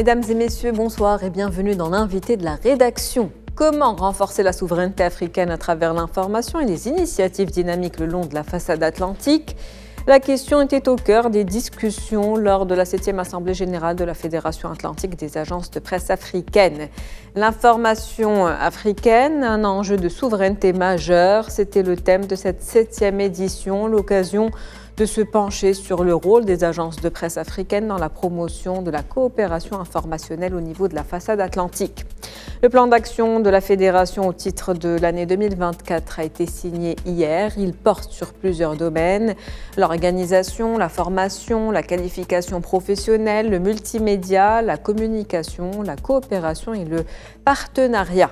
Mesdames et messieurs, bonsoir et bienvenue dans l'invité de la rédaction. Comment renforcer la souveraineté africaine à travers l'information et les initiatives dynamiques le long de la façade atlantique? La question était au cœur des discussions lors de la 7e Assemblée générale de la Fédération atlantique des agences de presse africaines. L'information africaine, un enjeu de souveraineté majeur, c'était le thème de cette 7e édition, l'occasion de se pencher sur le rôle des agences de presse africaines dans la promotion de la coopération informationnelle au niveau de la façade atlantique. Le plan d'action de la Fédération au titre de l'année 2024 a été signé hier. Il porte sur plusieurs domaines: l'organisation, la formation, la qualification professionnelle, le multimédia, la communication, la coopération et le partenariat.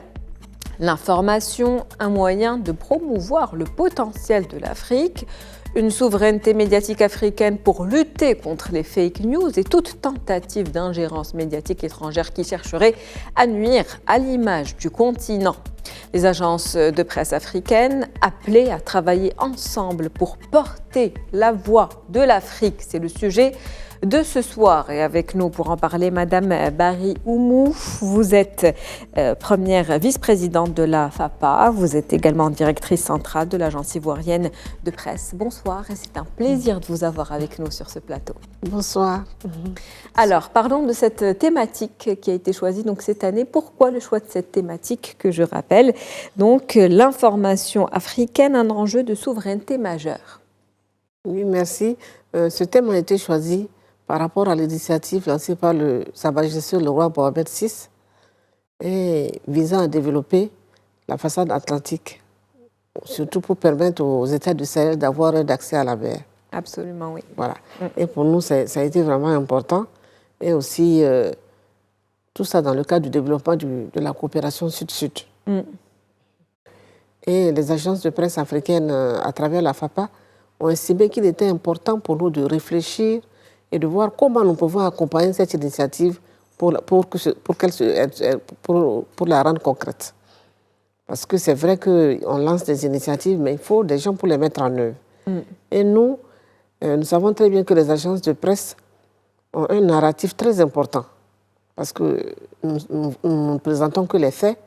L'information, un moyen de promouvoir le potentiel de l'Afrique, une souveraineté médiatique africaine pour lutter contre les fake news et toute tentative d'ingérence médiatique étrangère qui chercherait à nuire à l'image du continent. Les agences de presse africaines appelées à travailler ensemble pour porter la voix de l'Afrique, c'est le sujet de ce soir. Et avec nous pour en parler, Madame Barry Oumou, vous êtes première vice-présidente de la FAPA, vous êtes également directrice centrale de l'agence ivoirienne de presse. Bonsoir et c'est un plaisir de vous avoir avec nous sur ce plateau. Bonsoir. Alors, parlons de cette thématique qui a été choisie donc cette année. Pourquoi le choix de cette thématique que je rappelle? Donc, l'information africaine, un enjeu de souveraineté majeur. Oui, merci. Ce thème a été choisi par rapport à l'initiative lancée par Sa Majesté le roi Mohamed VI et visant à développer la façade atlantique, surtout pour permettre aux États du Sahel d'avoir un accès à la mer. Absolument, oui. Voilà. Et pour nous, ça a été vraiment important. Et aussi, tout ça dans le cadre du développement de la coopération sud-sud. Et les agences de presse africaines, à travers la FAPA, ont estimé qu'il était important pour nous de réfléchir et de voir comment nous pouvons accompagner cette initiative pour la rendre concrète. Parce que c'est vrai qu'on lance des initiatives, mais il faut des gens pour les mettre en œuvre. Et nous savons très bien que les agences de presse ont un narratif très important. Parce que nous ne présentons que les faits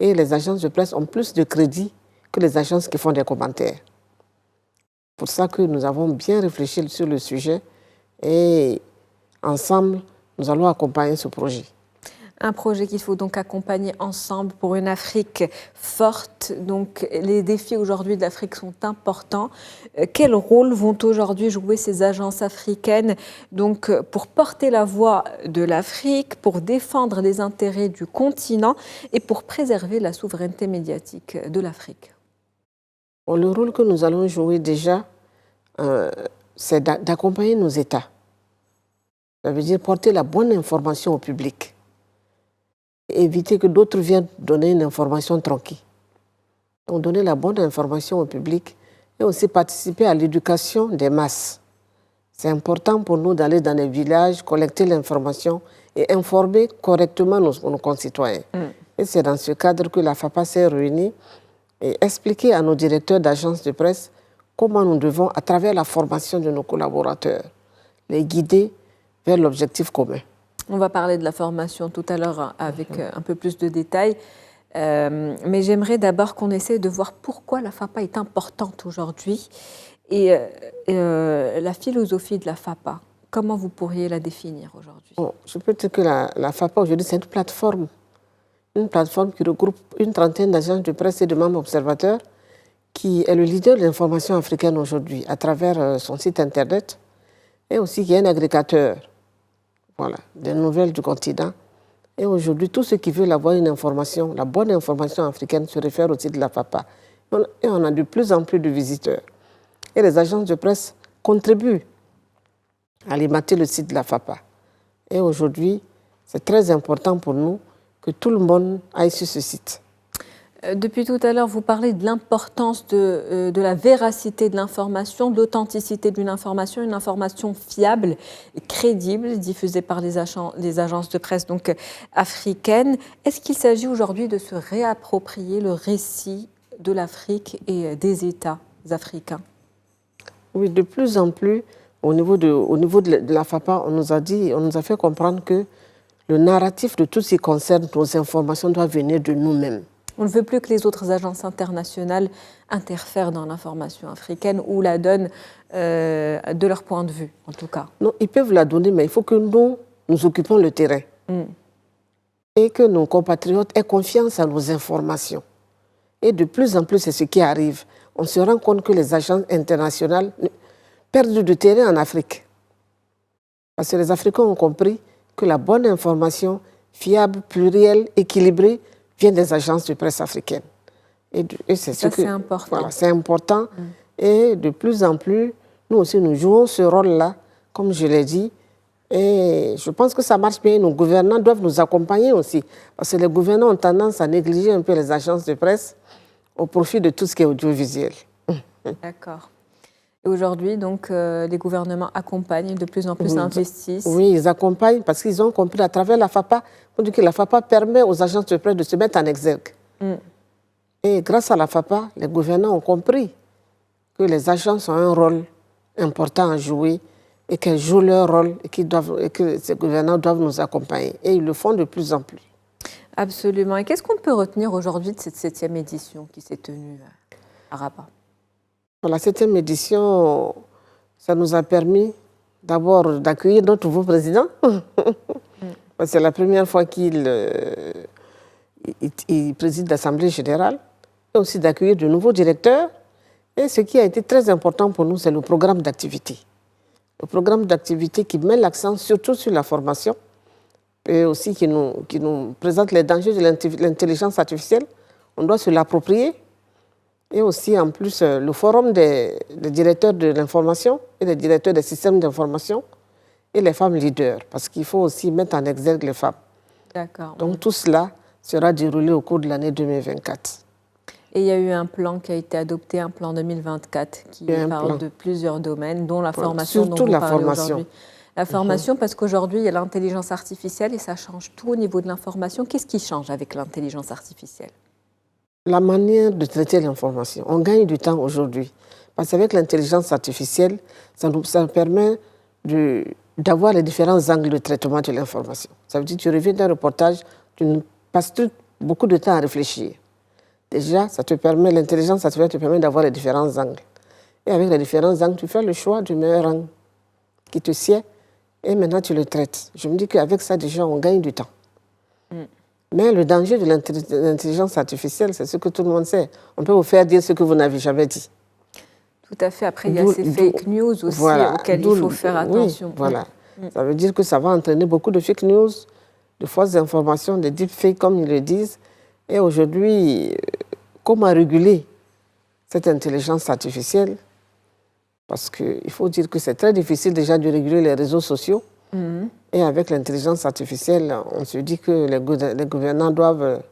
et les agences de presse ont plus de crédit que les agences qui font des commentaires. C'est pour ça que nous avons bien réfléchi sur le sujet et ensemble, nous allons accompagner ce projet. Un projet qu'il faut donc accompagner ensemble pour une Afrique forte. Donc, les défis aujourd'hui de l'Afrique sont importants. Quel rôle vont aujourd'hui jouer ces agences africaines donc, pour porter la voix de l'Afrique, pour défendre les intérêts du continent et pour préserver la souveraineté médiatique de l'Afrique? Bon, le rôle que nous allons jouer déjà, c'est d'accompagner nos États. Ça veut dire porter la bonne information au public. Éviter que d'autres viennent donner une information tronquée. Donc donner la bonne information au public et aussi participer à l'éducation des masses. C'est important pour nous d'aller dans les villages, collecter l'information et informer correctement nos concitoyens. Et c'est dans ce cadre que la FAPA s'est réunie et expliquer à nos directeurs d'agences de presse comment nous devons, à travers la formation de nos collaborateurs, les guider vers l'objectif commun. On va parler de la formation tout à l'heure avec un peu plus de détails. Mais j'aimerais d'abord qu'on essaie de voir pourquoi la FAPA est importante aujourd'hui et la philosophie de la FAPA. Comment vous pourriez la définir aujourd'hui? Bon, je peux dire que la FAPA aujourd'hui, c'est une plateforme qui regroupe une trentaine d'agences de presse et de membres observateurs qui est le leader de l'information africaine aujourd'hui à travers son site internet et aussi qui est un agrégateur. Voilà, des nouvelles du continent. Et aujourd'hui, tous ceux qui veulent avoir une information, la bonne information africaine, se réfèrent au site de la FAPA. Et on a de plus en plus de visiteurs. Et les agences de presse contribuent à alimenter le site de la FAPA. Et aujourd'hui, c'est très important pour nous que tout le monde aille sur ce site. Depuis tout à l'heure, vous parlez de l'importance de la véracité de l'information, de l'authenticité d'une information, une information fiable, crédible, diffusée par les agences de presse donc, africaines. Est-ce qu'il s'agit aujourd'hui de se réapproprier le récit de l'Afrique et des États africains? Oui, de plus en plus, au niveau de la FAPA, on nous a fait comprendre que le narratif de tout ce qui concerne nos informations doit venir de nous-mêmes. On ne veut plus que les autres agences internationales interfèrent dans l'information africaine ou la donnent de leur point de vue, en tout cas. Non, ils peuvent la donner, mais il faut que nous occupons le terrain. Et que nos compatriotes aient confiance à nos informations. Et de plus en plus, c'est ce qui arrive. On se rend compte que les agences internationales perdent du terrain en Afrique. Parce que les Africains ont compris que la bonne information, fiable, plurielle, équilibrée, vient des agences de presse africaines. Et c'est important. Voilà, c'est important. Et de plus en plus, nous aussi, nous jouons ce rôle-là, comme je l'ai dit. Et je pense que ça marche bien. Nos gouvernants doivent nous accompagner aussi. Parce que les gouvernants ont tendance à négliger un peu les agences de presse au profit de tout ce qui est audiovisuel. D'accord. Et aujourd'hui, donc, les gouvernements accompagnent, de plus en plus investissent. Oui, ils accompagnent parce qu'ils ont compris à travers la FAPA, on dit que la FAPA permet aux agences de presse de se mettre en exergue. Et grâce à la FAPA, les gouvernants ont compris que les agences ont un rôle important à jouer et qu'elles jouent leur rôle et que ces gouvernants doivent nous accompagner. Et ils le font de plus en plus. Absolument. Et qu'est-ce qu'on peut retenir aujourd'hui de cette 7e édition qui s'est tenue à Rabat? Pour la 7e édition, ça nous a permis d'abord d'accueillir notre nouveau président. C'est la première fois qu'il préside l'Assemblée générale. Et aussi d'accueillir de nouveaux directeurs. Et ce qui a été très important pour nous, c'est le programme d'activité. Le programme d'activité qui met l'accent surtout sur la formation et aussi qui nous présente les dangers de l'intelligence artificielle. On doit se l'approprier. Et aussi, en plus, le forum des directeurs de l'information et des directeurs des systèmes d'information et les femmes leaders, parce qu'il faut aussi mettre en exergue les femmes. D'accord. Donc tout cela sera déroulé au cours de l'année 2024. Et il y a eu un plan qui a été adopté, un plan 2024, qui parle de plusieurs domaines, dont la formation dont vous parlez aujourd'hui. La formation, parce qu'aujourd'hui, il y a l'intelligence artificielle et ça change tout au niveau de l'information. Qu'est-ce qui change avec l'intelligence artificielle? La manière de traiter l'information. On gagne du temps aujourd'hui. Parce qu'avec l'intelligence artificielle, ça nous permet d'avoir les différents angles de traitement de l'information. Ça veut dire que tu reviens d'un reportage, tu ne passes plus beaucoup de temps à réfléchir. Déjà, l'intelligence artificielle te permet d'avoir les différents angles. Et avec les différents angles, tu fais le choix du meilleur angle qui te sied et maintenant tu le traites. Je me dis qu'avec ça, déjà, on gagne du temps. Mais le danger de l'intelligence artificielle, c'est ce que tout le monde sait. On peut vous faire dire ce que vous n'avez jamais dit. Tout à fait. Après, il y a ces fake news aussi auxquelles il faut faire attention. Oui, voilà. Ça veut dire que ça va entraîner beaucoup de fake news, de fausses informations, de deepfakes, comme ils le disent. Et aujourd'hui, comment réguler cette intelligence artificielle? Parce qu'il faut dire que c'est très difficile déjà de réguler les réseaux sociaux. Et avec l'intelligence artificielle, on se dit que les gouvernants doivent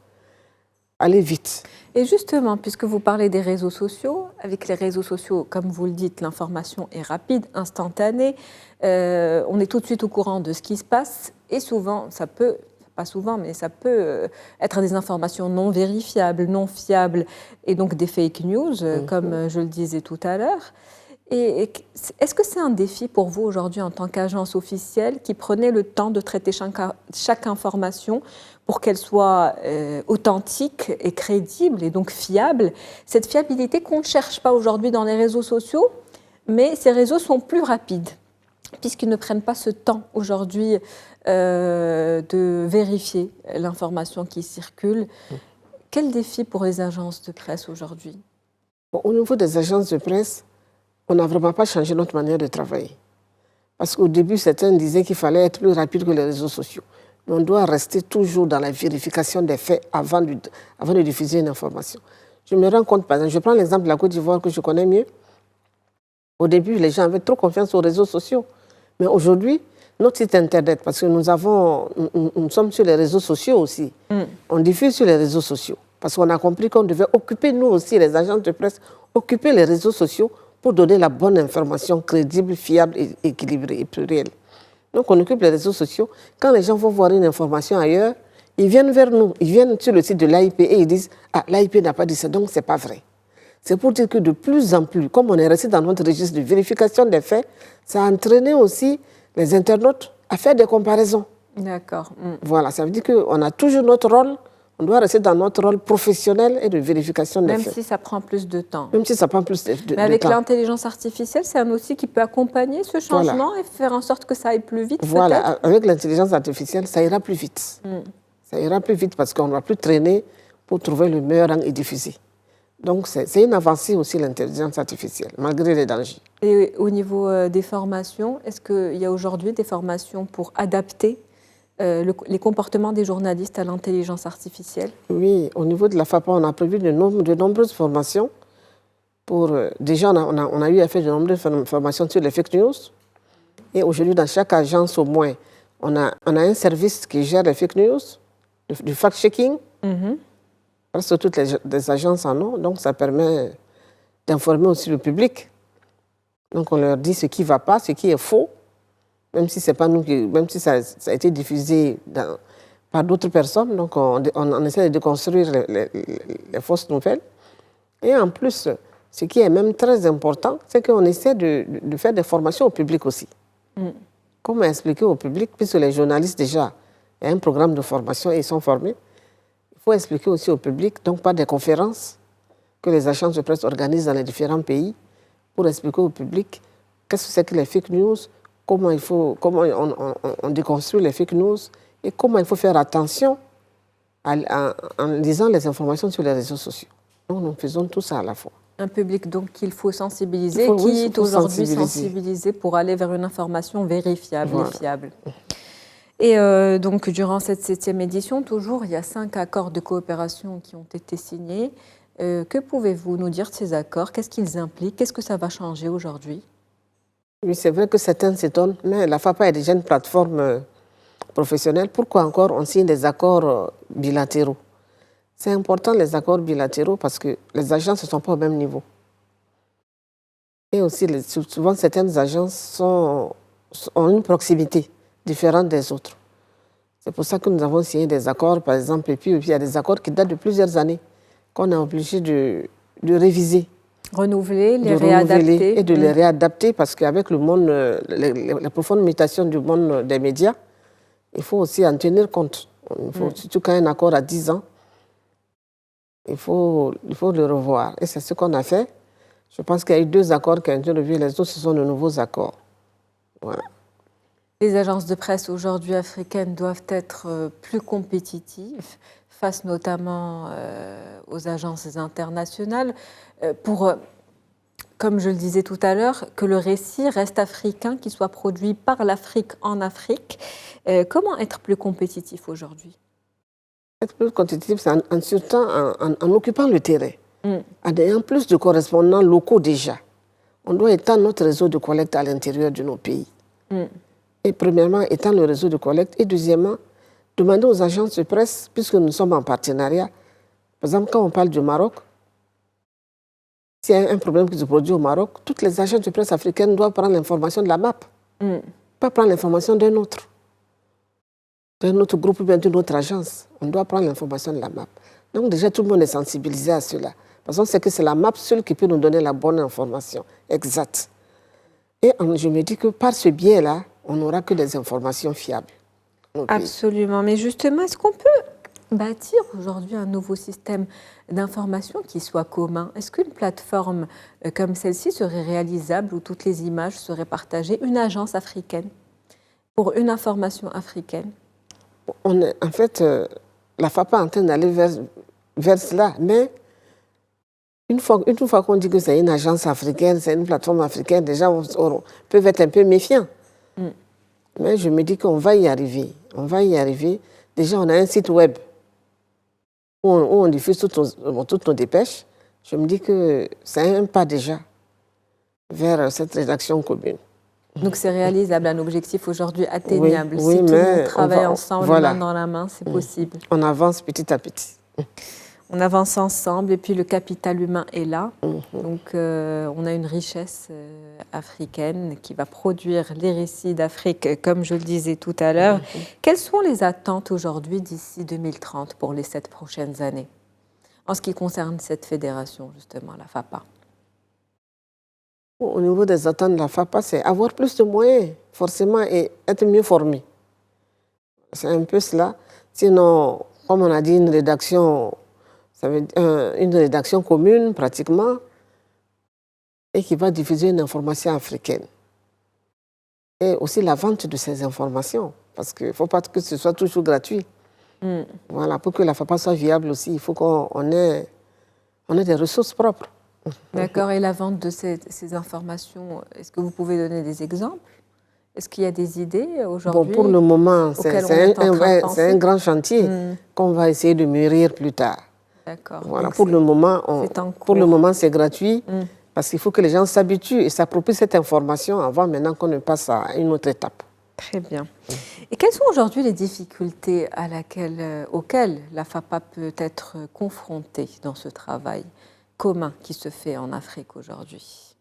aller vite. Et justement, puisque vous parlez des réseaux sociaux, avec les réseaux sociaux, comme vous le dites, l'information est rapide, instantanée. On est tout de suite au courant de ce qui se passe. Et souvent, pas souvent, mais ça peut être des informations non vérifiables, non fiables, et donc des fake news, comme je le disais tout à l'heure. Et est-ce que c'est un défi pour vous aujourd'hui en tant qu'agence officielle qui prenait le temps de traiter chaque information pour qu'elle soit authentique et crédible et donc fiable? Cette fiabilité qu'on ne cherche pas aujourd'hui dans les réseaux sociaux, mais ces réseaux sont plus rapides puisqu'ils ne prennent pas ce temps aujourd'hui de vérifier l'information qui circule. Quel défi pour les agences de presse aujourd'hui? Au niveau des agences de presse, on n'a vraiment pas changé notre manière de travailler. Parce qu'au début, certains disaient qu'il fallait être plus rapide que les réseaux sociaux. Mais on doit rester toujours dans la vérification des faits avant de diffuser une information. Je me rends compte, par exemple, je prends l'exemple de la Côte d'Ivoire que je connais mieux. Au début, les gens avaient trop confiance aux réseaux sociaux. Mais aujourd'hui, notre site Internet, parce que nous sommes sur les réseaux sociaux aussi. On diffuse sur les réseaux sociaux. Parce qu'on a compris qu'on devait occuper, nous aussi, les agences de presse, occuper les réseaux sociaux pour donner la bonne information crédible, fiable, équilibrée et plurielle. Donc on occupe les réseaux sociaux. Quand les gens vont voir une information ailleurs, ils viennent vers nous, ils viennent sur le site de l'AIP et ils disent « Ah, l'AIP n'a pas dit ça, donc ce n'est pas vrai ». C'est pour dire que de plus en plus, comme on est resté dans notre registre de vérification des faits, ça a entraîné aussi les internautes à faire des comparaisons. D'accord. Voilà, ça veut dire qu'on a toujours notre rôle, on doit rester dans notre rôle professionnel et de vérification des faits. Même si ça prend plus de temps. Même si ça prend plus de temps. Mais avec l'intelligence artificielle, c'est un outil qui peut accompagner ce changement et faire en sorte que ça aille plus vite. Voilà, avec l'intelligence artificielle, ça ira plus vite. Ça ira plus vite parce qu'on ne va plus traîner pour trouver le meilleur angle et diffuser. Donc, c'est une avancée aussi, l'intelligence artificielle, malgré les dangers. Et au niveau des formations, est-ce qu'il y a aujourd'hui des formations pour adapter les comportements des journalistes à l'intelligence artificielle? Oui, au niveau de la FAPA, on a prévu de nombreuses formations. Déjà, on a eu à faire de nombreuses formations sur les fake news. Et aujourd'hui, dans chaque agence, au moins, on a un service qui gère les fake news, du fact-checking. Parce que toutes les agences en ont, donc ça permet d'informer aussi le public. Donc on leur dit ce qui ne va pas, ce qui est faux, même si c'est pas nous même si ça a été diffusé par d'autres personnes. Donc on essaie de déconstruire les fausses nouvelles. Et en plus, ce qui est même très important, c'est qu'on essaie de faire des formations au public aussi. Comment expliquer au public, puisque les journalistes déjà, il y a un programme de formation et ils sont formés. Il faut expliquer aussi au public, donc par des conférences que les agences de presse organisent dans les différents pays, pour expliquer au public qu'est-ce que c'est que les fake news, comment on déconstruit les fake news et comment il faut faire attention en lisant les informations sur les réseaux sociaux. Donc nous faisons tout ça à la fois. Un public donc qu'il faut sensibiliser, qui est aujourd'hui sensibilisé pour aller vers une information vérifiable et fiable. Et donc, durant cette 7e édition, toujours, il y a 5 accords de coopération qui ont été signés. Que pouvez-vous nous dire de ces accords? Qu'est-ce qu'ils impliquent? Qu'est-ce que ça va changer aujourd'hui? Oui, c'est vrai que certains s'étonnent, mais la FAPA est déjà une plateforme professionnelle. Pourquoi encore on signe des accords bilatéraux? C'est important, les accords bilatéraux, parce que les agences ne sont pas au même niveau. Et aussi, souvent, certaines agences ont une proximité différente des autres. C'est pour ça que nous avons signé des accords, par exemple, et puis il y a des accords qui datent de plusieurs années, qu'on est obligé de réviser. Renouveler, les réadapter. Et de les réadapter, parce qu'avec le monde, la profonde mutation du monde des médias, il faut aussi en tenir compte. Surtout quand il y a un accord à 10 ans, il faut le revoir. Et c'est ce qu'on a fait. Je pense qu'il y a eu 2 accords qui ont été revus, les autres, ce sont de nouveaux accords. Voilà. Les agences de presse aujourd'hui africaines doivent être plus compétitives face notamment aux agences internationales pour, comme je le disais tout à l'heure, que le récit reste africain, qu'il soit produit par l'Afrique en Afrique. Comment être plus compétitif aujourd'hui? Être plus compétitif, c'est en occupant le terrain, en ayant plus de correspondants locaux déjà. On doit étendre notre réseau de collecte à l'intérieur de nos pays. Et premièrement, étendre le réseau de collecte. Et deuxièmement, demander aux agences de presse, puisque nous sommes en partenariat. Par exemple, quand on parle du Maroc, s'il y a un problème qui se produit au Maroc, toutes les agences de presse africaines doivent prendre l'information de la MAP. Pas prendre l'information d'un autre groupe ou bien d'une autre agence. On doit prendre l'information de la MAP. Donc déjà, tout le monde est sensibilisé à cela. Parce qu'on sait que c'est la MAP seule qui peut nous donner la bonne information exacte. Et je me dis que par ce biais-là, on n'aura que des informations fiables. Absolument. Mais justement, est-ce qu'on peut bâtir aujourd'hui un nouveau système d'information qui soit commun? Est-ce qu'une plateforme comme celle-ci serait réalisable où toutes les images seraient partagées? Une agence africaine pour une information africaine? En fait, la FAPA est en train d'aller vers cela, mais une fois qu'on dit que c'est une agence africaine, c'est une plateforme africaine, déjà on peut être un peu méfiant. Mais je me dis qu'on va y arriver. On va y arriver. Déjà, on a un site web où on diffuse toutes nos dépêches. Je me dis que c'est un pas déjà vers cette rédaction commune. Donc c'est réalisable, un objectif aujourd'hui atteignable. Oui, si tout le monde travaille ensemble, main dans la main, c'est possible. On avance petit à petit. On avance ensemble et puis le capital humain est là. Donc on a une richesse africaine qui va produire les récits d'Afrique, comme je le disais tout à l'heure. Quelles sont les attentes aujourd'hui d'ici 2030 pour les 7 prochaines années en ce qui concerne cette fédération, justement, la FAPA? Au niveau des attentes de la FAPA, c'est avoir plus de moyens, forcément, et être mieux formé. C'est un peu cela. Sinon, comme on a dit, une rédaction, ça veut dire une rédaction commune pratiquement, et qui va diffuser une information africaine. Et aussi la vente de ces informations, parce qu'il ne faut pas que ce soit toujours gratuit. Voilà, pour que la FAPA soit viable aussi, il faut qu'on ait des ressources propres. D'accord, et la vente de ces informations, est-ce que vous pouvez donner des exemples? Est-ce qu'il y a des idées aujourd'hui? Bon, pour le moment, c'est un grand chantier qu'on va essayer de mûrir plus tard. D'accord. Voilà, pour le moment, c'est gratuit, parce qu'il faut que les gens s'habituent et s'approprient cette information avant maintenant qu'on ne passe à une autre étape. Très bien. Et quelles sont aujourd'hui les difficultés auxquelles la FAPA peut être confrontée dans ce travail commun qui se fait en Afrique aujourd'hui?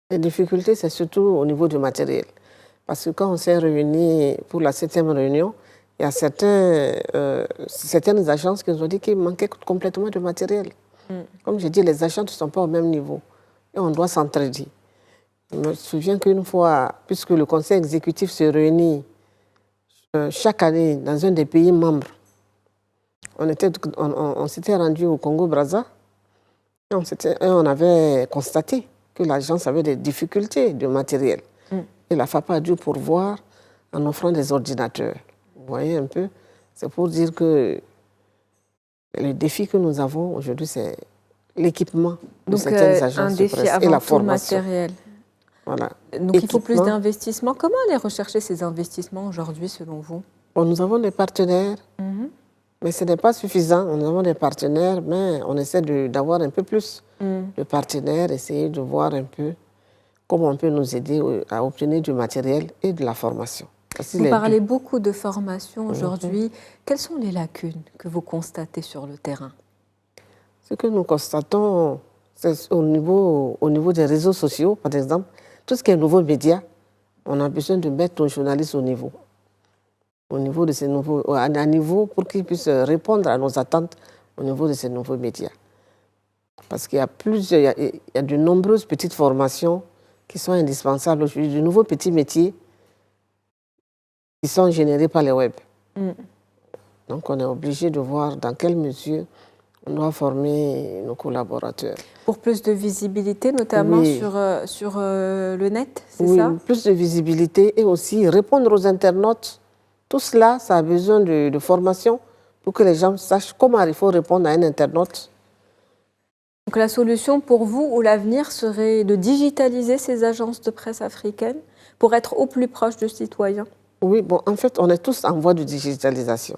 Les difficultés, c'est surtout au niveau du matériel. Parce que quand on s'est réunis pour la 7e réunion, il y a certaines agences qui nous ont dit qu'il manquait complètement de matériel. Comme je dis, les agences ne sont pas au même niveau. Et on doit s'entraider. Je me souviens qu'une fois, puisque le conseil exécutif se réunit chaque année dans un des pays membres, on s'était rendu au Congo-Brazza et on avait constaté que l'agence avait des difficultés de matériel. Et la FAPA a dû pourvoir en offrant des ordinateurs. Vous voyez un peu, c'est pour dire que le défi que nous avons aujourd'hui, c'est l'équipement de certaines agences de presse et la formation. Matériel. Voilà. Donc il faut plus d'investissements. Comment aller rechercher ces investissements aujourd'hui, selon vous? Bon, nous avons des partenaires, mais ce n'est pas suffisant. Nous avons des partenaires, mais on essaie d'avoir un peu plus de partenaires, essayer de voir un peu comment on peut nous aider à obtenir du matériel et de la formation. Vous parlez beaucoup de formation aujourd'hui. Quelles sont les lacunes que vous constatez sur le terrain? Ce que nous constatons, c'est au niveau des réseaux sociaux, par exemple, tout ce qui est nouveaux médias, on a besoin de mettre nos journalistes au niveau de ces à niveau pour qu'ils puissent répondre à nos attentes au niveau de ces nouveaux médias. Parce qu'il y a de nombreuses petites formations qui sont indispensables aujourd'hui, de nouveaux petits métiers qui sont générés par les web. Donc on est obligé de voir dans quelle mesure on doit former nos collaborateurs. Pour plus de visibilité, notamment sur le net, c'est ça? Oui, plus de visibilité et aussi répondre aux internautes. Tout cela, ça a besoin de formation pour que les gens sachent comment il faut répondre à un internaute. Donc la solution pour vous ou l'avenir serait de digitaliser ces agences de presse africaines pour être au plus proche du citoyen? Oui, bon, en fait, on est tous en voie de digitalisation.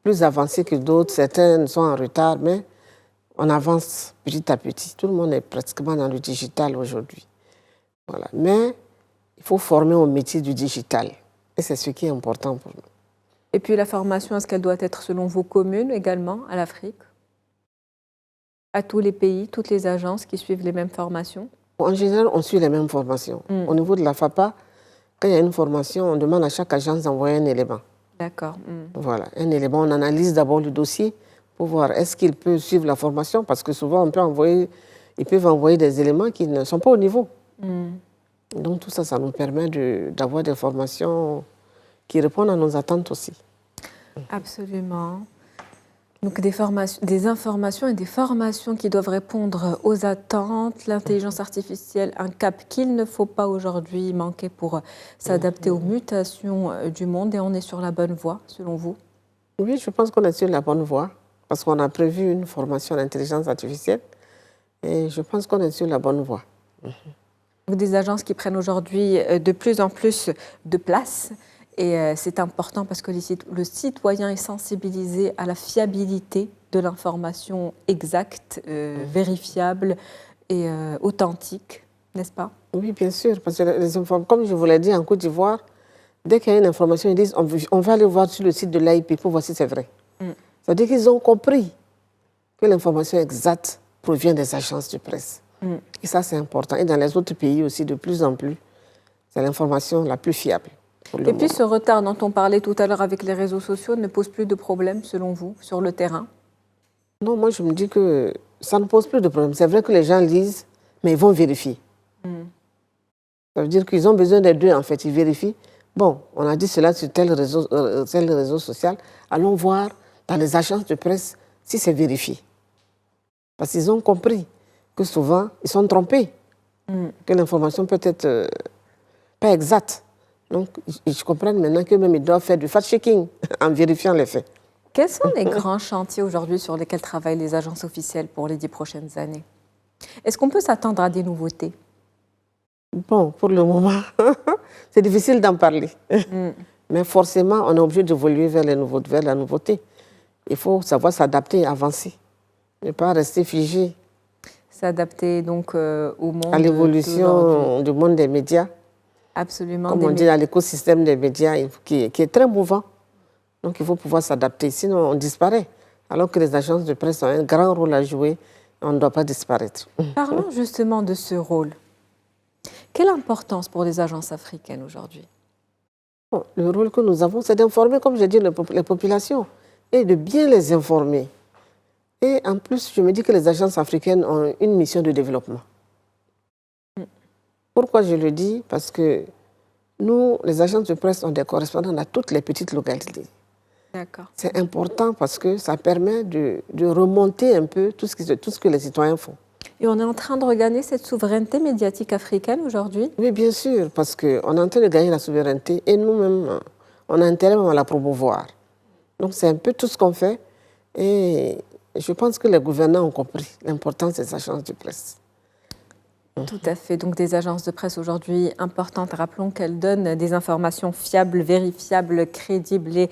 Plus avancés que d'autres, certains sont en retard, mais on avance petit à petit. Tout le monde est pratiquement dans le digital aujourd'hui. Voilà. Mais il faut former au métier du digital. Et c'est ce qui est important pour nous. Et puis la formation, est-ce qu'elle doit être selon vous commune également à l'Afrique? À tous les pays, toutes les agences qui suivent les mêmes formations? En général, on suit les mêmes formations. Au niveau de la FAPA, quand il y a une formation, on demande à chaque agence d'envoyer un élément. D'accord. Voilà, un élément. On analyse d'abord le dossier pour voir est-ce qu'il peut suivre la formation, parce que souvent ils peuvent envoyer des éléments qui ne sont pas au niveau. Donc tout ça, ça nous permet d'avoir des formations qui répondent à nos attentes aussi. Absolument. Donc des informations et des formations qui doivent répondre aux attentes, l'intelligence artificielle, un cap qu'il ne faut pas aujourd'hui manquer pour s'adapter aux mutations du monde, et on est sur la bonne voie, selon vous? Oui, je pense qu'on est sur la bonne voie, parce qu'on a prévu une formation en intelligence artificielle, et je pense qu'on est sur la bonne voie. Des agences qui prennent aujourd'hui de plus en plus de place. Et c'est important parce que le citoyen est sensibilisé à la fiabilité de l'information exacte, vérifiable et authentique, n'est-ce pas? Oui, bien sûr, parce que comme je vous l'ai dit en Côte d'Ivoire, dès qu'il y a une information, ils disent on va aller voir sur le site de l'AIP pour voir si c'est vrai. C'est-à-dire qu'ils ont compris que l'information exacte provient des agences de presse. Et ça, c'est important. Et dans les autres pays aussi, de plus en plus, c'est l'information la plus fiable. Et puis ce retard dont on parlait tout à l'heure avec les réseaux sociaux ne pose plus de problème, selon vous, sur le terrain? Non, moi je me dis que ça ne pose plus de problème. C'est vrai que les gens lisent, mais ils vont vérifier. Ça veut dire qu'ils ont besoin des deux, en fait. Ils vérifient bon, on a dit cela sur tel réseau social, allons voir dans les agences de presse si c'est vérifié. Parce qu'ils ont compris que souvent, ils sont trompés, que l'information peut être pas exacte. Donc, ils comprennent maintenant que même ils doivent faire du fact-checking en vérifiant les faits. Quels sont les grands chantiers aujourd'hui sur lesquels travaillent les agences officielles pour les 10 prochaines années? Est-ce qu'on peut s'attendre à des nouveautés? Bon, pour le moment, c'est difficile d'en parler. Mais forcément, on est obligé d'évoluer vers la nouveauté. Il faut savoir s'adapter, avancer. Ne pas rester figé. S'adapter donc au monde. À l'évolution du monde des médias. Absolument. Comme on dit, à l'écosystème des médias qui est très mouvant. Donc il faut pouvoir s'adapter, sinon on disparaît. Alors que les agences de presse ont un grand rôle à jouer, on ne doit pas disparaître. Parlons justement de ce rôle. Quelle importance pour les agences africaines aujourd'hui? Bon, le rôle que nous avons, c'est d'informer, comme j'ai dit, les populations et de bien les informer. Et en plus, je me dis que les agences africaines ont une mission de développement. Pourquoi je le dis? Parce que nous, les agences de presse, ont des correspondants dans toutes les petites localités. C'est important parce que ça permet de remonter un peu tout ce que les citoyens font. Et on est en train de regagner cette souveraineté médiatique africaine aujourd'hui? Oui, bien sûr, parce qu'on est en train de gagner la souveraineté et nous-mêmes, on a intérêt à la promouvoir. Donc c'est un peu tout ce qu'on fait et je pense que les gouvernants ont compris l'importance des agences de presse. Tout à fait. Donc des agences de presse aujourd'hui importantes. Rappelons qu'elles donnent des informations fiables, vérifiables, crédibles et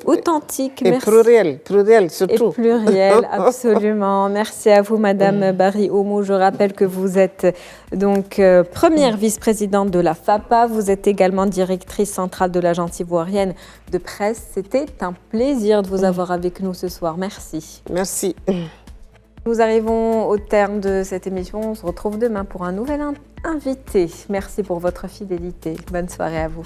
authentiques. Et plurielles surtout. Et plurielles, absolument. Merci à vous, Madame Barry Omo. Je rappelle que vous êtes donc première vice-présidente de la FAPA. Vous êtes également directrice centrale de l'Agence ivoirienne de presse. C'était un plaisir de vous avoir avec nous ce soir. Merci. Merci. Nous arrivons au terme de cette émission. On se retrouve demain pour un nouvel invité. Merci pour votre fidélité. Bonne soirée à vous.